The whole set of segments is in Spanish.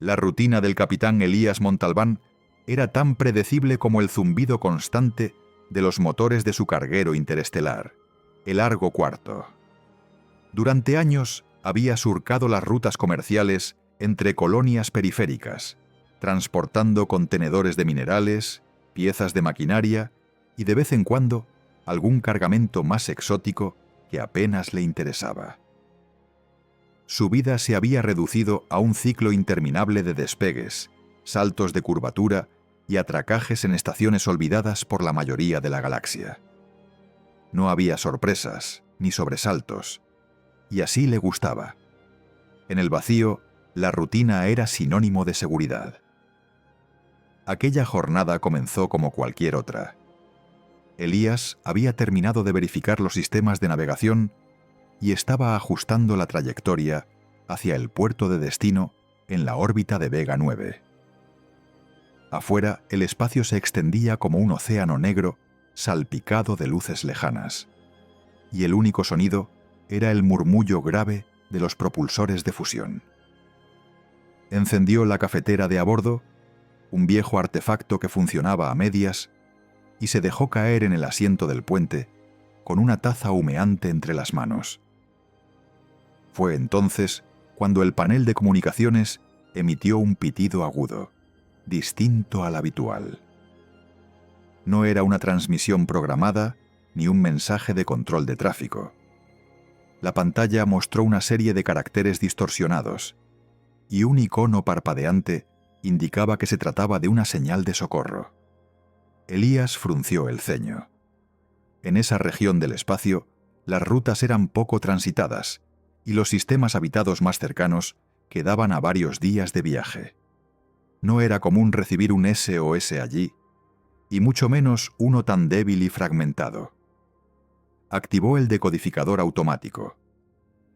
La rutina del capitán Elías Montalbán era tan predecible como el zumbido constante de los motores de su carguero interestelar, el Argo IV. Durante años había surcado las rutas comerciales entre colonias periféricas, transportando contenedores de minerales, piezas de maquinaria y de vez en cuando algún cargamento más exótico que apenas le interesaba. Su vida se había reducido a un ciclo interminable de despegues, saltos de curvatura y atracajes en estaciones olvidadas por la mayoría de la galaxia. No había sorpresas ni sobresaltos, y así le gustaba. En el vacío, la rutina era sinónimo de seguridad. Aquella jornada comenzó como cualquier otra. Elías había terminado de verificar los sistemas de navegación y estaba ajustando la trayectoria hacia el puerto de destino en la órbita de Vega 9. Afuera, el espacio se extendía como un océano negro salpicado de luces lejanas, y el único sonido era el murmullo grave de los propulsores de fusión. Encendió la cafetera de a bordo, un viejo artefacto que funcionaba a medias, y se dejó caer en el asiento del puente con una taza humeante entre las manos. Fue entonces cuando el panel de comunicaciones emitió un pitido agudo, distinto al habitual. No era una transmisión programada ni un mensaje de control de tráfico. La pantalla mostró una serie de caracteres distorsionados, y un icono parpadeante indicaba que se trataba de una señal de socorro. Elías frunció el ceño. En esa región del espacio, las rutas eran poco transitadas, y los sistemas habitados más cercanos quedaban a varios días de viaje. No era común recibir un SOS allí, y mucho menos uno tan débil y fragmentado. Activó el decodificador automático.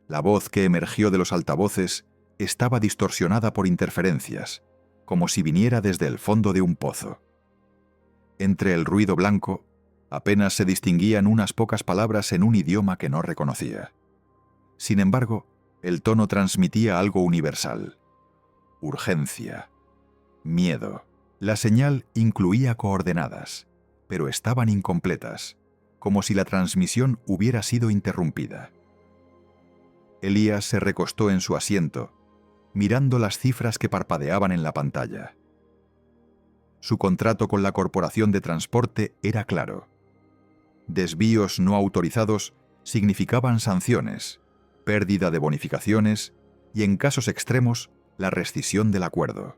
La voz que emergió de los altavoces estaba distorsionada por interferencias, como si viniera desde el fondo de un pozo. Entre el ruido blanco, apenas se distinguían unas pocas palabras en un idioma que no reconocía. Sin embargo, el tono transmitía algo universal: urgencia, miedo. La señal incluía coordenadas, pero estaban incompletas, como si la transmisión hubiera sido interrumpida. Elías se recostó en su asiento, mirando las cifras que parpadeaban en la pantalla. Su contrato con la Corporación de Transporte era claro. Desvíos no autorizados significaban sanciones, pérdida de bonificaciones y, en casos extremos, la rescisión del acuerdo.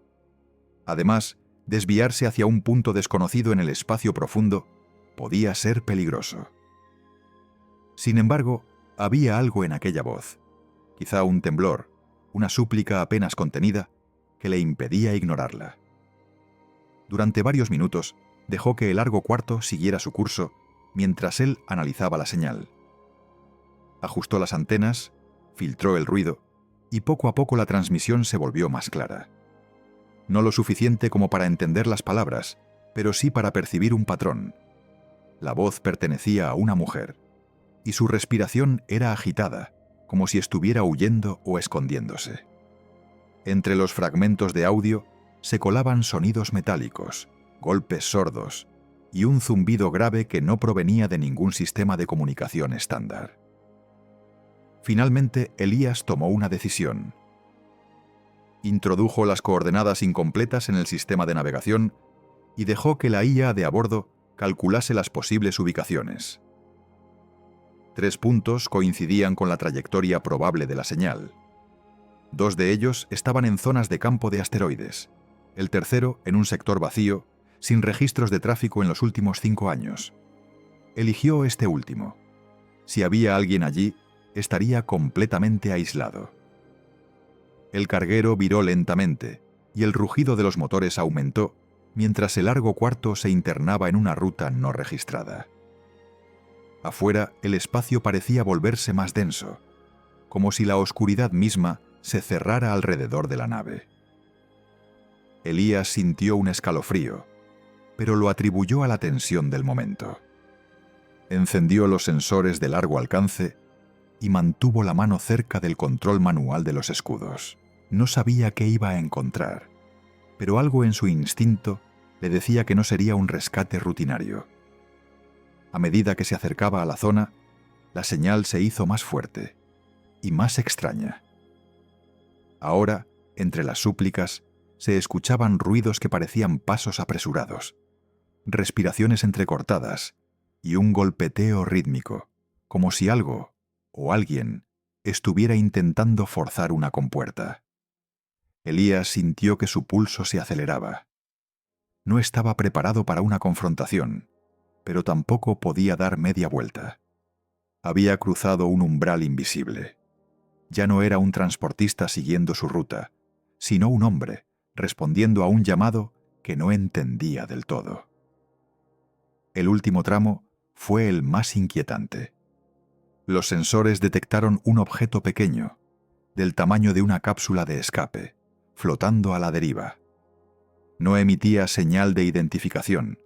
Además, desviarse hacia un punto desconocido en el espacio profundo podía ser peligroso. Sin embargo, había algo en aquella voz, quizá un temblor, una súplica apenas contenida, que le impedía ignorarla. Durante varios minutos dejó que el Argo IV siguiera su curso mientras él analizaba la señal. Ajustó las antenas, filtró el ruido, y poco a poco la transmisión se volvió más clara. No lo suficiente como para entender las palabras, pero sí para percibir un patrón. La voz pertenecía a una mujer, y su respiración era agitada, como si estuviera huyendo o escondiéndose. Entre los fragmentos de audio se colaban sonidos metálicos, golpes sordos y un zumbido grave que no provenía de ningún sistema de comunicación estándar. Finalmente, Elías tomó una decisión. Introdujo las coordenadas incompletas en el sistema de navegación y dejó que la IA de a bordo calculase las posibles ubicaciones. 3 puntos coincidían con la trayectoria probable de la señal. 2 de ellos estaban en zonas de campo de asteroides, el tercero en un sector vacío, sin registros de tráfico en los últimos 5 años. Eligió este último. Si había alguien allí, estaría completamente aislado. El carguero viró lentamente, y el rugido de los motores aumentó, mientras el Argo IV se internaba en una ruta no registrada. Afuera, el espacio parecía volverse más denso, como si la oscuridad misma se cerrara alrededor de la nave. Elías sintió un escalofrío, pero lo atribuyó a la tensión del momento. Encendió los sensores de largo alcance y mantuvo la mano cerca del control manual de los escudos. No sabía qué iba a encontrar, pero algo en su instinto le decía que no sería un rescate rutinario. A medida que se acercaba a la zona, la señal se hizo más fuerte y más extraña. Ahora, entre las súplicas, se escuchaban ruidos que parecían pasos apresurados, respiraciones entrecortadas y un golpeteo rítmico, como si algo o alguien estuviera intentando forzar una compuerta. Elías sintió que su pulso se aceleraba. No estaba preparado para una confrontación, pero tampoco podía dar media vuelta. Había cruzado un umbral invisible. Ya no era un transportista siguiendo su ruta, sino un hombre respondiendo a un llamado que no entendía del todo. El último tramo fue el más inquietante. Los sensores detectaron un objeto pequeño, del tamaño de una cápsula de escape, flotando a la deriva. No emitía señal de identificación,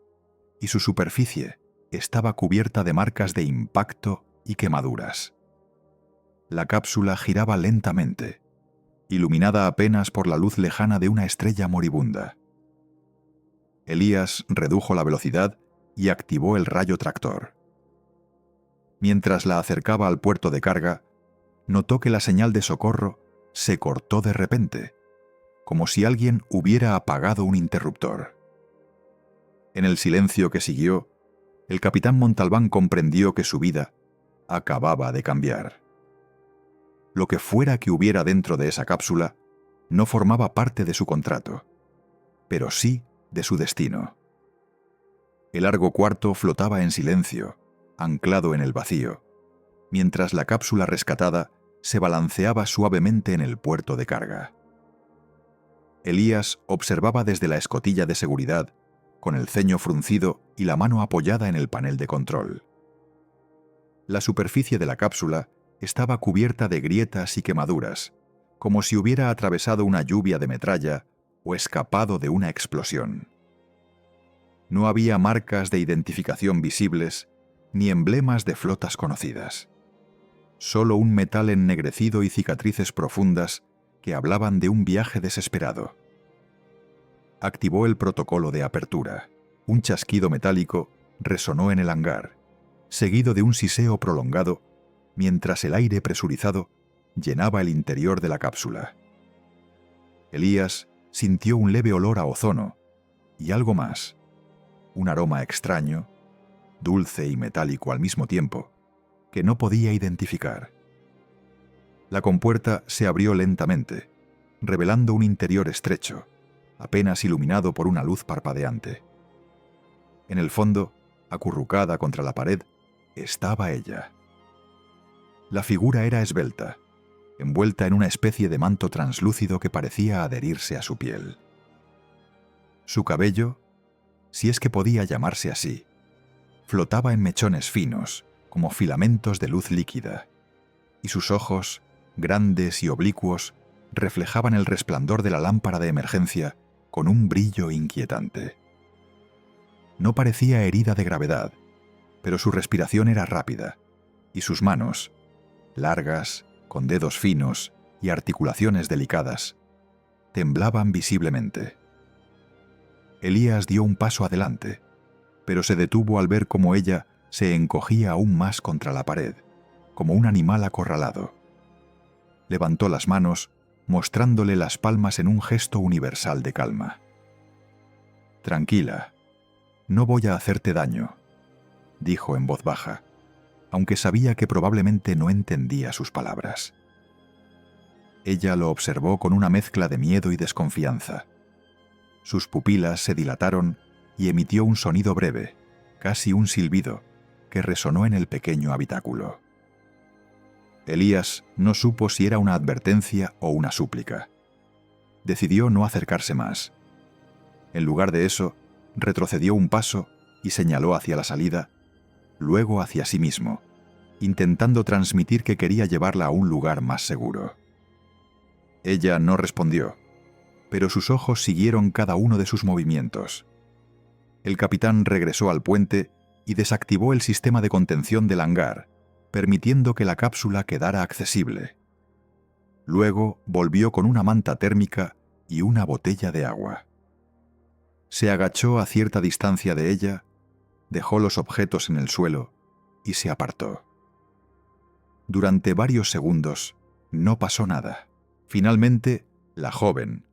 y su superficie estaba cubierta de marcas de impacto y quemaduras. La cápsula giraba lentamente, iluminada apenas por la luz lejana de una estrella moribunda. Elías redujo la velocidad y activó el rayo tractor. Mientras la acercaba al puerto de carga, notó que la señal de socorro se cortó de repente, como si alguien hubiera apagado un interruptor. En el silencio que siguió, el capitán Montalbán comprendió que su vida acababa de cambiar. Lo que fuera que hubiera dentro de esa cápsula no formaba parte de su contrato, pero sí de su destino. El largo cuarto flotaba en silencio, anclado en el vacío, mientras la cápsula rescatada se balanceaba suavemente en el puerto de carga. Elías observaba desde la escotilla de seguridad, con el ceño fruncido y la mano apoyada en el panel de control. La superficie de la cápsula estaba cubierta de grietas y quemaduras, como si hubiera atravesado una lluvia de metralla o escapado de una explosión. No había marcas de identificación visibles ni emblemas de flotas conocidas. Solo un metal ennegrecido y cicatrices profundas que hablaban de un viaje desesperado. Activó el protocolo de apertura. Un chasquido metálico resonó en el hangar, seguido de un siseo prolongado, mientras el aire presurizado llenaba el interior de la cápsula. Elías sintió un leve olor a ozono y algo más, un aroma extraño, dulce y metálico al mismo tiempo, que no podía identificar. La compuerta se abrió lentamente, revelando un interior estrecho, apenas iluminado por una luz parpadeante. En el fondo, acurrucada contra la pared, estaba ella. La figura era esbelta, envuelta en una especie de manto translúcido que parecía adherirse a su piel. Su cabello, si es que podía llamarse así, flotaba en mechones finos, como filamentos de luz líquida, y sus ojos, grandes y oblicuos, reflejaban el resplandor de la lámpara de emergencia con un brillo inquietante. No parecía herida de gravedad, pero su respiración era rápida, y sus manos, largas, con dedos finos y articulaciones delicadas, temblaban visiblemente. Elías dio un paso adelante, pero se detuvo al ver cómo ella se encogía aún más contra la pared, como un animal acorralado. Levantó las manos, mostrándole las palmas en un gesto universal de calma. «Tranquila, no voy a hacerte daño», dijo en voz baja, aunque sabía que probablemente no entendía sus palabras. Ella lo observó con una mezcla de miedo y desconfianza. Sus pupilas se dilataron y emitió un sonido breve, casi un silbido, que resonó en el pequeño habitáculo. Elías no supo si era una advertencia o una súplica. Decidió no acercarse más. En lugar de eso, retrocedió un paso y señaló hacia la salida, luego hacia sí mismo, intentando transmitir que quería llevarla a un lugar más seguro. Ella no respondió, pero sus ojos siguieron cada uno de sus movimientos. El capitán regresó al puente y desactivó el sistema de contención del hangar, permitiendo que la cápsula quedara accesible. Luego volvió con una manta térmica y una botella de agua. Se agachó a cierta distancia de ella, dejó los objetos en el suelo y se apartó. Durante varios segundos no pasó nada. Finalmente, la joven,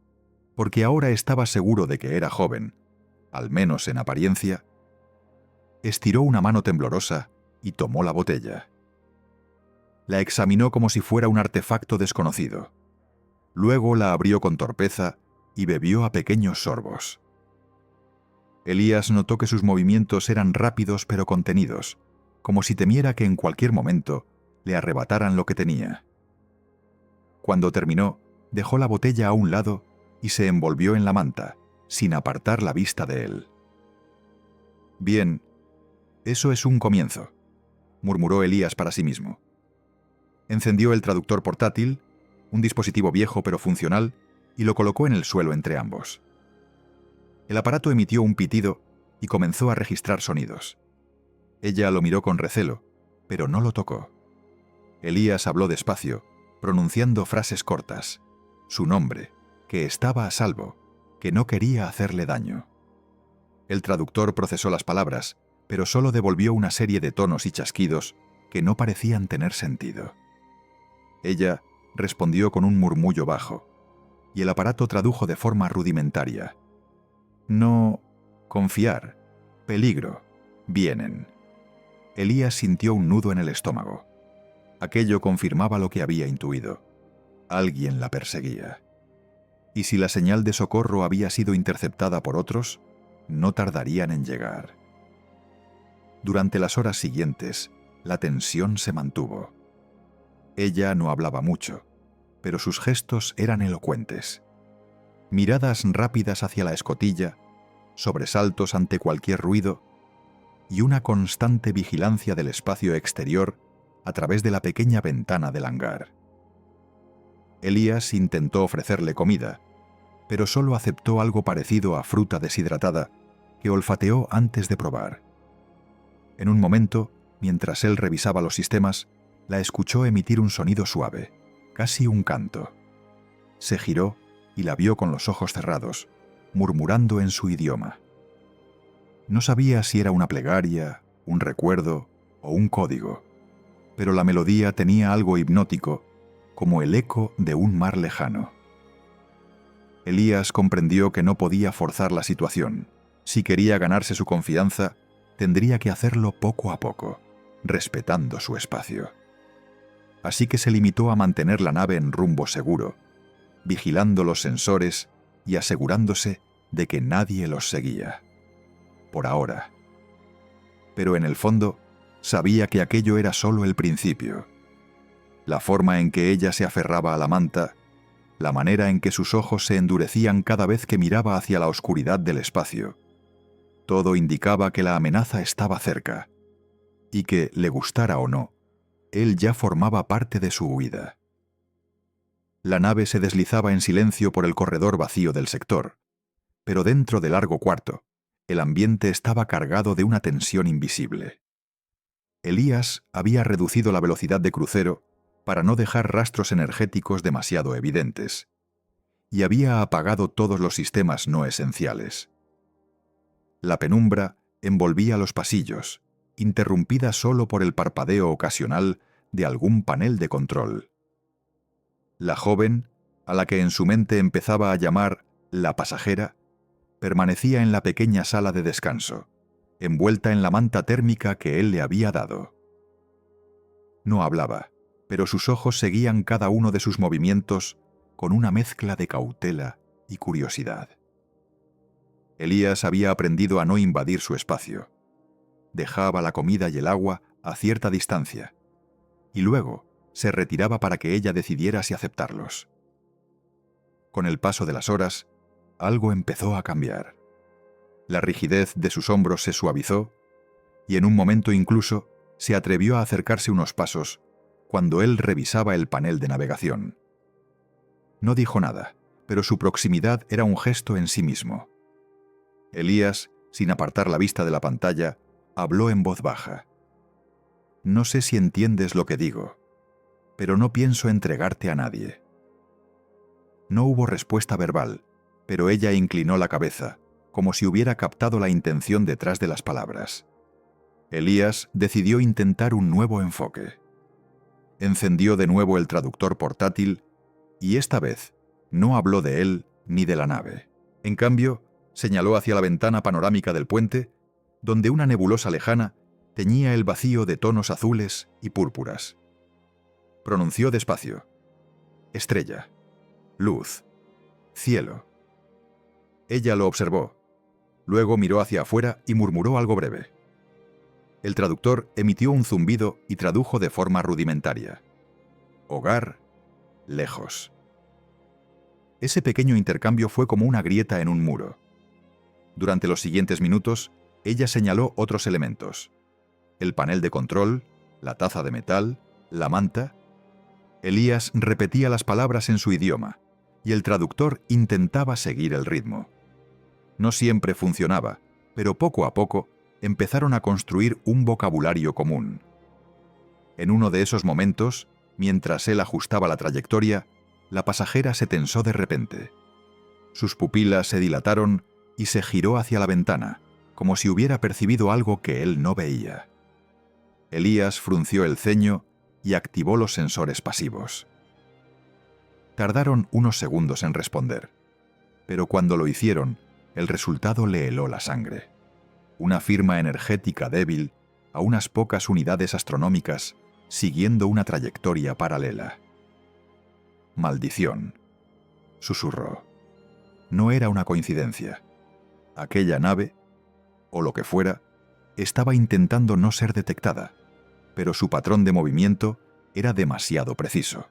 porque ahora estaba seguro de que era joven, al menos en apariencia, estiró una mano temblorosa y tomó la botella. La examinó como si fuera un artefacto desconocido. Luego la abrió con torpeza y bebió a pequeños sorbos. Elías notó que sus movimientos eran rápidos pero contenidos, como si temiera que en cualquier momento le arrebataran lo que tenía. Cuando terminó, dejó la botella a un lado y se envolvió en la manta, sin apartar la vista de él. «Bien, eso es un comienzo», murmuró Elías para sí mismo. Encendió el traductor portátil, un dispositivo viejo pero funcional, y lo colocó en el suelo entre ambos. El aparato emitió un pitido y comenzó a registrar sonidos. Ella lo miró con recelo, pero no lo tocó. Elías habló despacio, pronunciando frases cortas. Su nombre, que estaba a salvo, que no quería hacerle daño. El traductor procesó las palabras, pero solo devolvió una serie de tonos y chasquidos que no parecían tener sentido. Ella respondió con un murmullo bajo, y el aparato tradujo de forma rudimentaria. «No, confiar, peligro, vienen». Elías sintió un nudo en el estómago. Aquello confirmaba lo que había intuido. Alguien la perseguía. Y si la señal de socorro había sido interceptada por otros, no tardarían en llegar. Durante las horas siguientes, la tensión se mantuvo. Ella no hablaba mucho, pero sus gestos eran elocuentes. Miradas rápidas hacia la escotilla, sobresaltos ante cualquier ruido y una constante vigilancia del espacio exterior a través de la pequeña ventana del hangar. Elías intentó ofrecerle comida, pero solo aceptó algo parecido a fruta deshidratada que olfateó antes de probar. En un momento, mientras él revisaba los sistemas, la escuchó emitir un sonido suave, casi un canto. Se giró y la vio con los ojos cerrados, murmurando en su idioma. No sabía si era una plegaria, un recuerdo o un código, pero la melodía tenía algo hipnótico, como el eco de un mar lejano. Elías comprendió que no podía forzar la situación. Si quería ganarse su confianza, tendría que hacerlo poco a poco, respetando su espacio. Así que se limitó a mantener la nave en rumbo seguro, vigilando los sensores y asegurándose de que nadie los seguía. Por ahora. Pero en el fondo, sabía que aquello era solo el principio. La forma en que ella se aferraba a la manta, la manera en que sus ojos se endurecían cada vez que miraba hacia la oscuridad del espacio, todo indicaba que la amenaza estaba cerca, y que, le gustara o no, él ya formaba parte de su huida. La nave se deslizaba en silencio por el corredor vacío del sector, pero dentro del largo cuarto, el ambiente estaba cargado de una tensión invisible. Elías había reducido la velocidad de crucero para no dejar rastros energéticos demasiado evidentes, y había apagado todos los sistemas no esenciales. La penumbra envolvía los pasillos, interrumpida solo por el parpadeo ocasional de algún panel de control. La joven, a la que en su mente empezaba a llamar la pasajera, permanecía en la pequeña sala de descanso, envuelta en la manta térmica que él le había dado. No hablaba, pero sus ojos seguían cada uno de sus movimientos con una mezcla de cautela y curiosidad. Elías había aprendido a no invadir su espacio. Dejaba la comida y el agua a cierta distancia, y luego se retiraba para que ella decidiera si aceptarlos. Con el paso de las horas, algo empezó a cambiar. La rigidez de sus hombros se suavizó, y en un momento incluso se atrevió a acercarse unos pasos cuando él revisaba el panel de navegación. No dijo nada, pero su proximidad era un gesto en sí mismo. Elías, sin apartar la vista de la pantalla, habló en voz baja. «No sé si entiendes lo que digo, pero no pienso entregarte a nadie. No hubo respuesta verbal, pero ella inclinó la cabeza, como si hubiera captado la intención detrás de las palabras. Elías decidió intentar un nuevo enfoque. Encendió de nuevo el traductor portátil y esta vez no habló de él ni de la nave. En cambio, señaló hacia la ventana panorámica del puente, donde una nebulosa lejana teñía el vacío de tonos azules y púrpuras. Pronunció despacio: estrella, luz, cielo. Ella lo observó. Luego miró hacia afuera y murmuró algo breve. El traductor emitió un zumbido y tradujo de forma rudimentaria: hogar, lejos. Ese pequeño intercambio fue como una grieta en un muro. Durante los siguientes minutos, ella señaló otros elementos: el panel de control, la taza de metal, la manta. Elías repetía las palabras en su idioma, y el traductor intentaba seguir el ritmo. No siempre funcionaba, pero poco a poco empezaron a construir un vocabulario común. En uno de esos momentos, mientras él ajustaba la trayectoria, la pasajera se tensó de repente. Sus pupilas se dilataron y se giró hacia la ventana, como si hubiera percibido algo que él no veía. Elías frunció el ceño y activó los sensores pasivos. Tardaron unos segundos en responder, pero cuando lo hicieron, el resultado le heló la sangre. Una firma energética débil a unas pocas unidades astronómicas, siguiendo una trayectoria paralela. «Maldición», susurró. No era una coincidencia. Aquella nave, o lo que fuera, estaba intentando no ser detectada, pero su patrón de movimiento era demasiado preciso.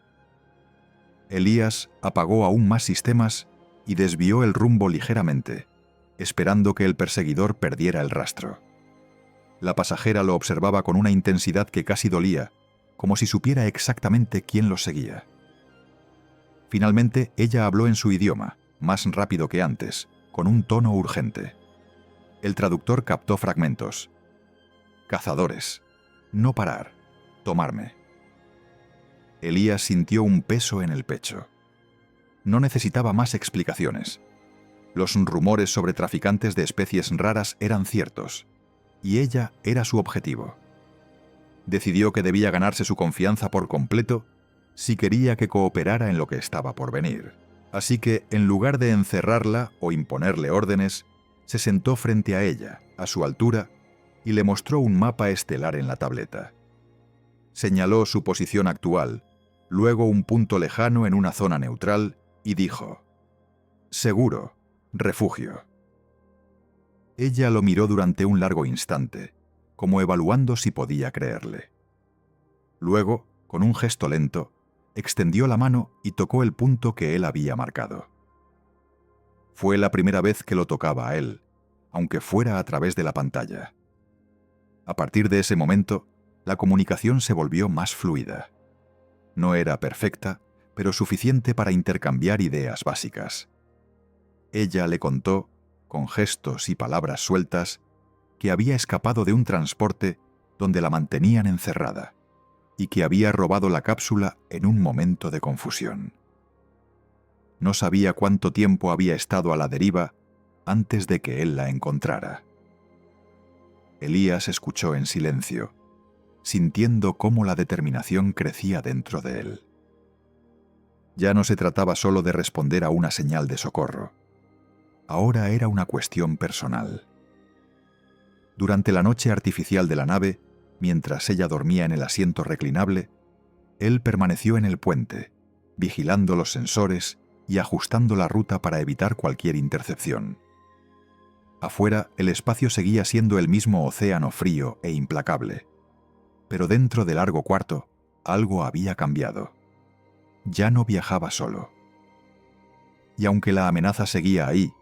Elías apagó aún más sistemas y desvió el rumbo ligeramente, esperando que el perseguidor perdiera el rastro. La pasajera lo observaba con una intensidad que casi dolía, como si supiera exactamente quién lo seguía. Finalmente, ella habló en su idioma, más rápido que antes, con un tono urgente. El traductor captó fragmentos. «Cazadores. No parar. Tomarme». Elías sintió un peso en el pecho. No necesitaba más explicaciones. Los rumores sobre traficantes de especies raras eran ciertos, y ella era su objetivo. Decidió que debía ganarse su confianza por completo si quería que cooperara en lo que estaba por venir. Así que, en lugar de encerrarla o imponerle órdenes, se sentó frente a ella, a su altura, y le mostró un mapa estelar en la tableta. Señaló su posición actual, luego un punto lejano en una zona neutral, y dijo: «Seguro, refugio». Ella lo miró durante un largo instante, como evaluando si podía creerle. Luego, con un gesto lento, extendió la mano y tocó el punto que él había marcado. Fue la primera vez que lo tocaba a él, aunque fuera a través de la pantalla. A partir de ese momento, la comunicación se volvió más fluida. No era perfecta, pero suficiente para intercambiar ideas básicas. Ella le contó, con gestos y palabras sueltas, que había escapado de un transporte donde la mantenían encerrada y que había robado la cápsula en un momento de confusión. No sabía cuánto tiempo había estado a la deriva antes de que él la encontrara. Elías escuchó en silencio, sintiendo cómo la determinación crecía dentro de él. Ya no se trataba solo de responder a una señal de socorro. Ahora era una cuestión personal. Durante la noche artificial de la nave, mientras ella dormía en el asiento reclinable, él permaneció en el puente, vigilando los sensores y ajustando la ruta para evitar cualquier intercepción. Afuera, el espacio seguía siendo el mismo océano frío e implacable. Pero dentro del largo cuarto, algo había cambiado. Ya no viajaba solo. Y aunque la amenaza seguía ahí,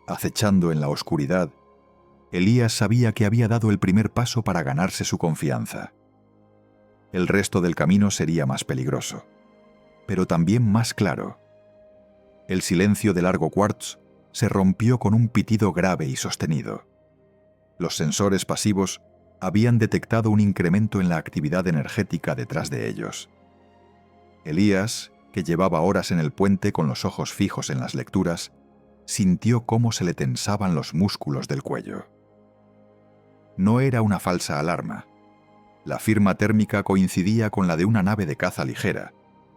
acechando en la oscuridad, Elías sabía que había dado el primer paso para ganarse su confianza. El resto del camino sería más peligroso, pero también más claro. El silencio del largo quartz se rompió con un pitido grave y sostenido. Los sensores pasivos habían detectado un incremento en la actividad energética detrás de ellos. Elías, que llevaba horas en el puente con los ojos fijos en las lecturas, sintió cómo se le tensaban los músculos del cuello. No era una falsa alarma. La firma térmica coincidía con la de una nave de caza ligera,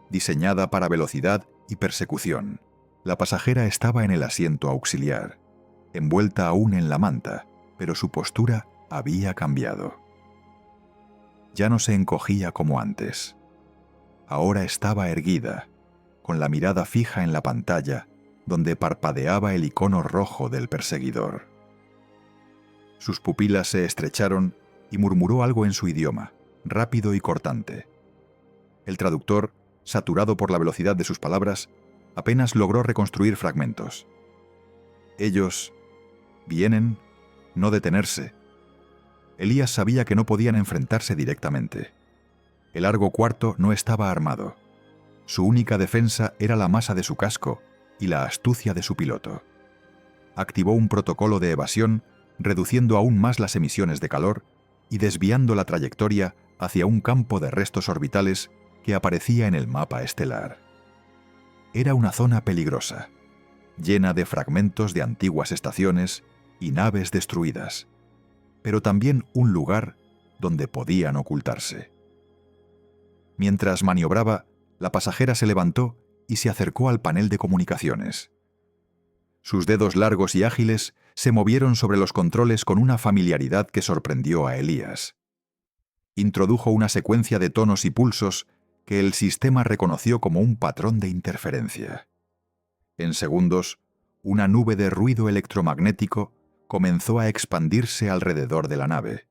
diseñada para velocidad y persecución. La pasajera estaba en el asiento auxiliar, envuelta aún en la manta, pero su postura había cambiado. Ya no se encogía como antes. Ahora estaba erguida, con la mirada fija en la pantalla, donde parpadeaba el icono rojo del perseguidor. Sus pupilas se estrecharon y murmuró algo en su idioma, rápido y cortante. El traductor, saturado por la velocidad de sus palabras, apenas logró reconstruir fragmentos. Ellos vienen, no detenerse. Elías sabía que no podían enfrentarse directamente. El Argo IV no estaba armado. Su única defensa era la masa de su casco y la astucia de su piloto. Activó un protocolo de evasión, reduciendo aún más las emisiones de calor y desviando la trayectoria hacia un campo de restos orbitales que aparecía en el mapa estelar. Era una zona peligrosa, llena de fragmentos de antiguas estaciones y naves destruidas, pero también un lugar donde podían ocultarse. Mientras maniobraba, la pasajera se levantó y se acercó al panel de comunicaciones. Sus dedos largos y ágiles se movieron sobre los controles con una familiaridad que sorprendió a Elías. Introdujo una secuencia de tonos y pulsos que el sistema reconoció como un patrón de interferencia. En segundos, una nube de ruido electromagnético comenzó a expandirse alrededor de la nave,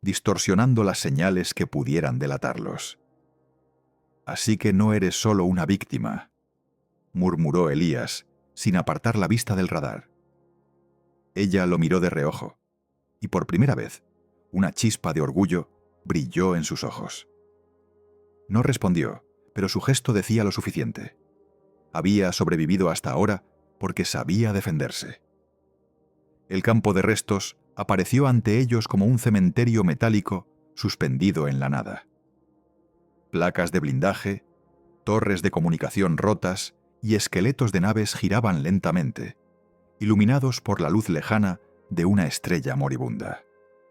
distorsionando las señales que pudieran delatarlos. «Así que no eres solo una víctima», murmuró Elías, sin apartar la vista del radar. Ella lo miró de reojo, y por primera vez, una chispa de orgullo brilló en sus ojos. No respondió, pero su gesto decía lo suficiente. Había sobrevivido hasta ahora porque sabía defenderse. El campo de restos apareció ante ellos como un cementerio metálico suspendido en la nada. Placas de blindaje, torres de comunicación rotas y esqueletos de naves giraban lentamente, iluminados por la luz lejana de una estrella moribunda.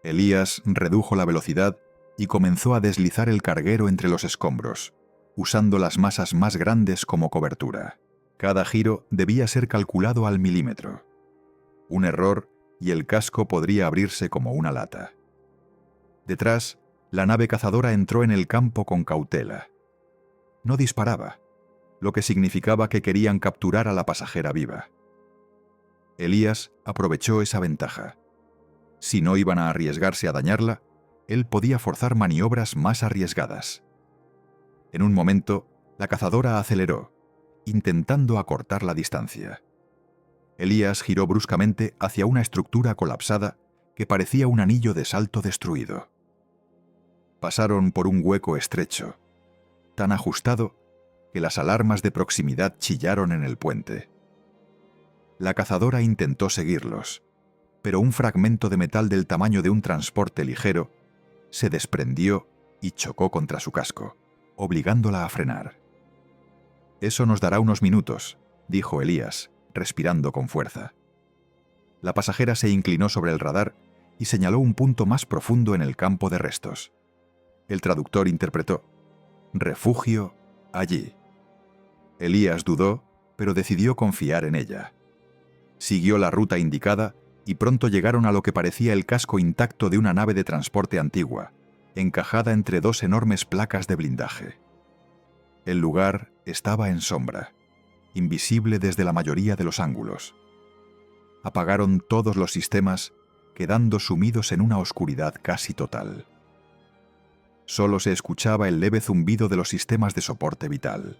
Elías redujo la velocidad y comenzó a deslizar el carguero entre los escombros, usando las masas más grandes como cobertura. Cada giro debía ser calculado al milímetro. Un error y el casco podría abrirse como una lata. Detrás, la nave cazadora entró en el campo con cautela. No disparaba, lo que significaba que querían capturar a la pasajera viva. Elías aprovechó esa ventaja. Si no iban a arriesgarse a dañarla, él podía forzar maniobras más arriesgadas. En un momento, la cazadora aceleró, intentando acortar la distancia. Elías giró bruscamente hacia una estructura colapsada que parecía un anillo de salto destruido. Pasaron por un hueco estrecho, tan ajustado que las alarmas de proximidad chillaron en el puente. La cazadora intentó seguirlos, pero un fragmento de metal del tamaño de un transporte ligero se desprendió y chocó contra su casco, obligándola a frenar. «Eso nos dará unos minutos», dijo Elías, respirando con fuerza. La pasajera se inclinó sobre el radar y señaló un punto más profundo en el campo de restos. El traductor interpretó: «Refugio allí». Elías dudó, pero decidió confiar en ella. Siguió la ruta indicada y pronto llegaron a lo que parecía el casco intacto de una nave de transporte antigua, encajada entre dos enormes placas de blindaje. El lugar estaba en sombra, invisible desde la mayoría de los ángulos. Apagaron todos los sistemas, quedando sumidos en una oscuridad casi total. Solo se escuchaba el leve zumbido de los sistemas de soporte vital.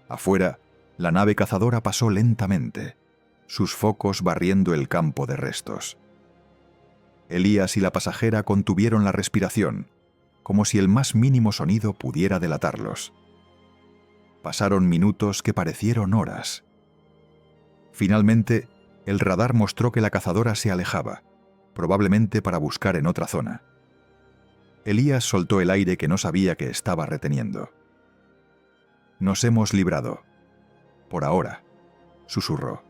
Afuera, la nave cazadora pasó lentamente, sus focos barriendo el campo de restos. Elías y la pasajera contuvieron la respiración, como si el más mínimo sonido pudiera delatarlos. Pasaron minutos que parecieron horas. Finalmente, el radar mostró que la cazadora se alejaba, probablemente para buscar en otra zona. Elías soltó el aire que no sabía que estaba reteniendo. Nos hemos librado. Por ahora, susurró.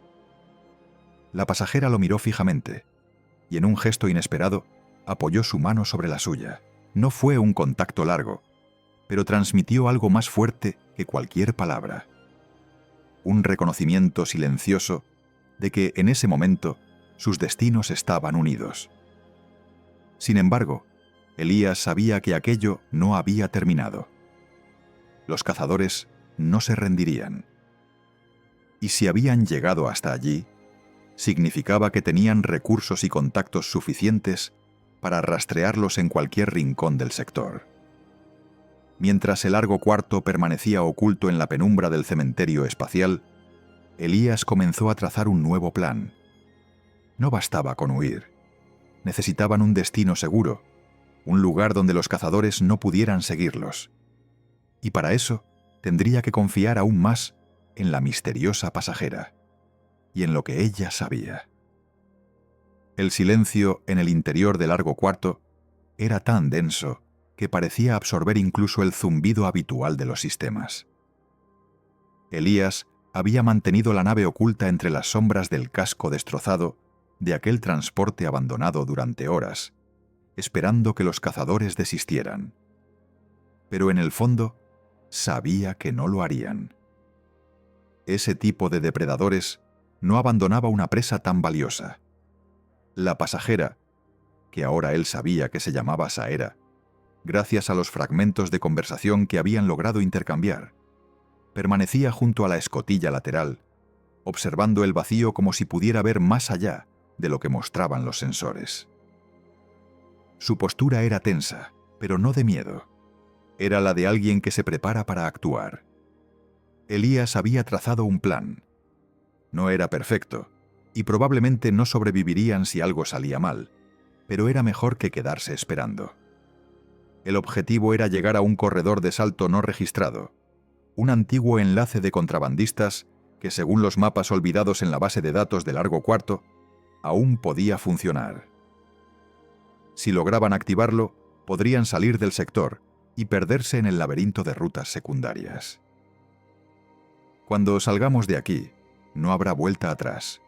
La pasajera lo miró fijamente, y en un gesto inesperado, apoyó su mano sobre la suya. No fue un contacto largo, pero transmitió algo más fuerte que cualquier palabra. Un reconocimiento silencioso de que en ese momento sus destinos estaban unidos. Sin embargo, Elías sabía que aquello no había terminado. Los cazadores no se rendirían. Y si habían llegado hasta allí, significaba que tenían recursos y contactos suficientes para rastrearlos en cualquier rincón del sector. Mientras el largo cuarto permanecía oculto en la penumbra del cementerio espacial, Elías comenzó a trazar un nuevo plan. No bastaba con huir. Necesitaban un destino seguro, un lugar donde los cazadores no pudieran seguirlos. Y para eso tendría que confiar aún más en la misteriosa pasajera y en lo que ella sabía. El silencio en el interior del largo cuarto era tan denso que parecía absorber incluso el zumbido habitual de los sistemas. Elías había mantenido la nave oculta entre las sombras del casco destrozado de aquel transporte abandonado durante horas, esperando que los cazadores desistieran. Pero en el fondo, sabía que no lo harían. Ese tipo de depredadores no abandonaba una presa tan valiosa. La pasajera, que ahora él sabía que se llamaba Saera, gracias a los fragmentos de conversación que habían logrado intercambiar, permanecía junto a la escotilla lateral, observando el vacío como si pudiera ver más allá de lo que mostraban los sensores. Su postura era tensa, pero no de miedo. Era la de alguien que se prepara para actuar. Elías había trazado un plan. No era perfecto, y probablemente no sobrevivirían si algo salía mal, pero era mejor que quedarse esperando. El objetivo era llegar a un corredor de salto no registrado, un antiguo enlace de contrabandistas que, según los mapas olvidados en la base de datos de largo cuarto, aún podía funcionar. Si lograban activarlo, podrían salir del sector y perderse en el laberinto de rutas secundarias. Cuando salgamos de aquí, no habrá vuelta atrás,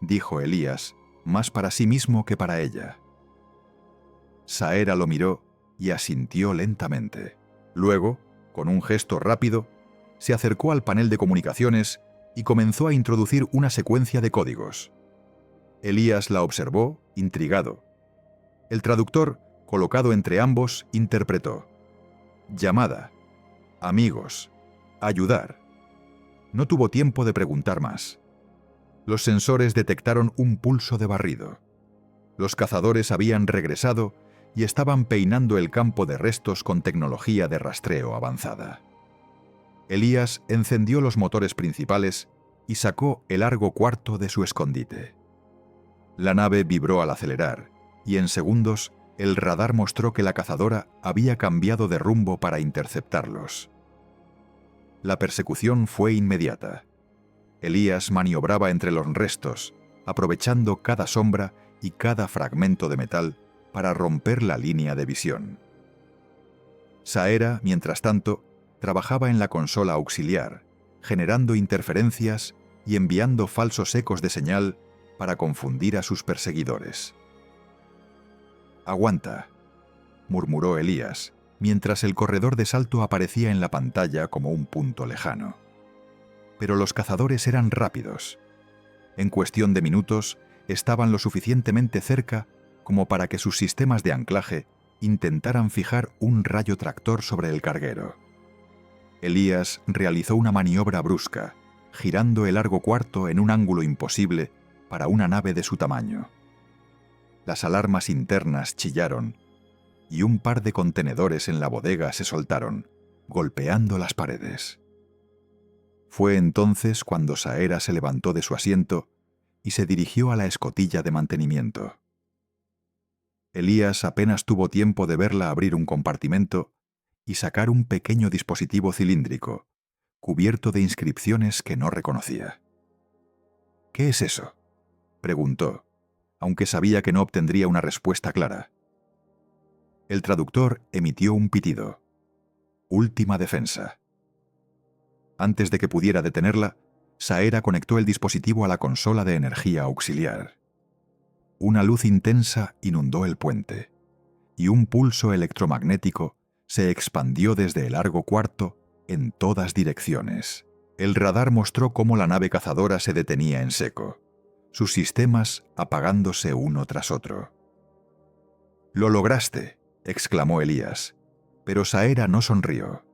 dijo Elías, más para sí mismo que para ella. Saera lo miró y asintió lentamente. Luego, con un gesto rápido, se acercó al panel de comunicaciones y comenzó a introducir una secuencia de códigos. Elías la observó, intrigado. El traductor, colocado entre ambos, interpretó: llamada, amigos, ayudar. No tuvo tiempo de preguntar más. Los sensores detectaron un pulso de barrido. Los cazadores habían regresado y estaban peinando el campo de restos con tecnología de rastreo avanzada. Elías encendió los motores principales y sacó el largo cuarto de su escondite. La nave vibró al acelerar, y en segundos el radar mostró que la cazadora había cambiado de rumbo para interceptarlos. La persecución fue inmediata. Elías maniobraba entre los restos, aprovechando cada sombra y cada fragmento de metal para romper la línea de visión. Saera, mientras tanto, trabajaba en la consola auxiliar, generando interferencias y enviando falsos ecos de señal para confundir a sus perseguidores. «Aguanta», murmuró Elías, mientras el corredor de salto aparecía en la pantalla como un punto lejano. Pero los cazadores eran rápidos. En cuestión de minutos, estaban lo suficientemente cerca como para que sus sistemas de anclaje intentaran fijar un rayo tractor sobre el carguero. Elías realizó una maniobra brusca, girando el largo cuarto en un ángulo imposible para una nave de su tamaño. Las alarmas internas chillaron y un par de contenedores en la bodega se soltaron, golpeando las paredes. Fue entonces cuando Saera se levantó de su asiento y se dirigió a la escotilla de mantenimiento. Elías apenas tuvo tiempo de verla abrir un compartimento y sacar un pequeño dispositivo cilíndrico, cubierto de inscripciones que no reconocía. «¿Qué es eso?», preguntó, aunque sabía que no obtendría una respuesta clara. El traductor emitió un pitido. «Última defensa». Antes de que pudiera detenerla, Saera conectó el dispositivo a la consola de energía auxiliar. Una luz intensa inundó el puente, y un pulso electromagnético se expandió desde el largo cuarto en todas direcciones. El radar mostró cómo la nave cazadora se detenía en seco, sus sistemas apagándose uno tras otro. «Lo lograste», exclamó Elías, pero Saera no sonrió.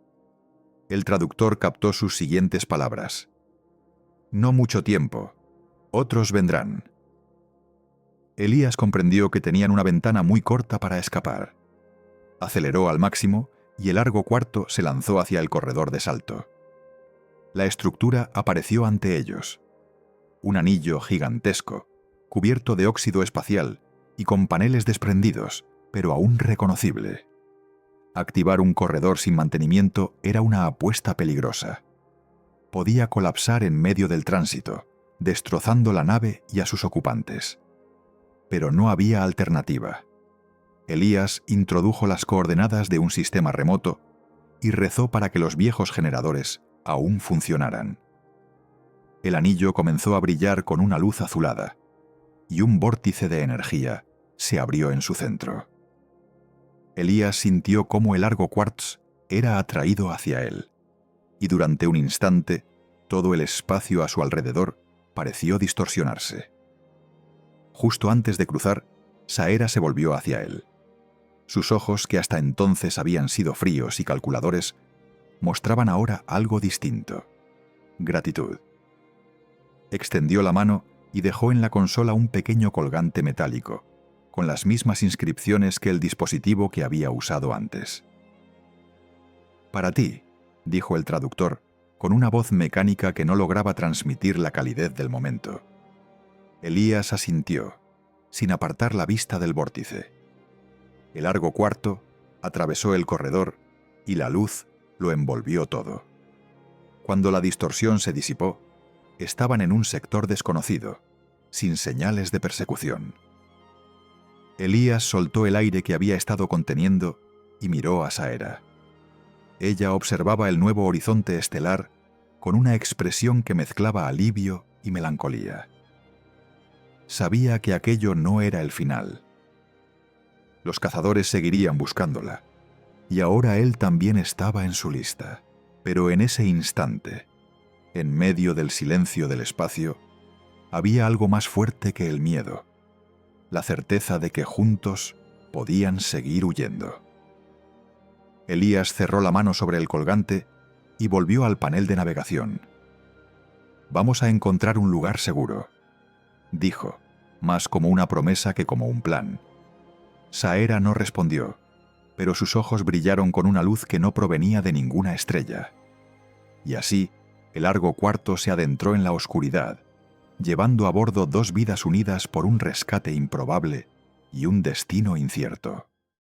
El traductor captó sus siguientes palabras. «No mucho tiempo. Otros vendrán». Elías comprendió que tenían una ventana muy corta para escapar. Aceleró al máximo y el largo cuarto se lanzó hacia el corredor de salto. La estructura apareció ante ellos. Un anillo gigantesco, cubierto de óxido espacial y con paneles desprendidos, pero aún reconocible. Activar un corredor sin mantenimiento era una apuesta peligrosa. Podía colapsar en medio del tránsito, destrozando la nave y a sus ocupantes. Pero no había alternativa. Elías introdujo las coordenadas de un sistema remoto y rezó para que los viejos generadores aún funcionaran. El anillo comenzó a brillar con una luz azulada, y un vórtice de energía se abrió en su centro. Elías sintió cómo el largo quartz era atraído hacia él, y durante un instante todo el espacio a su alrededor pareció distorsionarse. Justo antes de cruzar, Saera se volvió hacia él. Sus ojos, que hasta entonces habían sido fríos y calculadores, mostraban ahora algo distinto: gratitud. Extendió la mano y dejó en la consola un pequeño colgante metálico, con las mismas inscripciones que el dispositivo que había usado antes. «Para ti», dijo el traductor, con una voz mecánica que no lograba transmitir la calidez del momento. Elías asintió, sin apartar la vista del vórtice. El largo cuarto atravesó el corredor y la luz lo envolvió todo. Cuando la distorsión se disipó, estaban en un sector desconocido, sin señales de persecución. Elías soltó el aire que había estado conteniendo y miró a Saera. Ella observaba el nuevo horizonte estelar con una expresión que mezclaba alivio y melancolía. Sabía que aquello no era el final. Los cazadores seguirían buscándola, y ahora él también estaba en su lista. Pero en ese instante, en medio del silencio del espacio, había algo más fuerte que el miedo: la certeza de que juntos podían seguir huyendo. Elías cerró la mano sobre el colgante y volvió al panel de navegación. «Vamos a encontrar un lugar seguro», dijo, más como una promesa que como un plan. Saera no respondió, pero sus ojos brillaron con una luz que no provenía de ninguna estrella. Y así, el largo cuarto se adentró en la oscuridad, llevando a bordo dos vidas unidas por un rescate improbable y un destino incierto.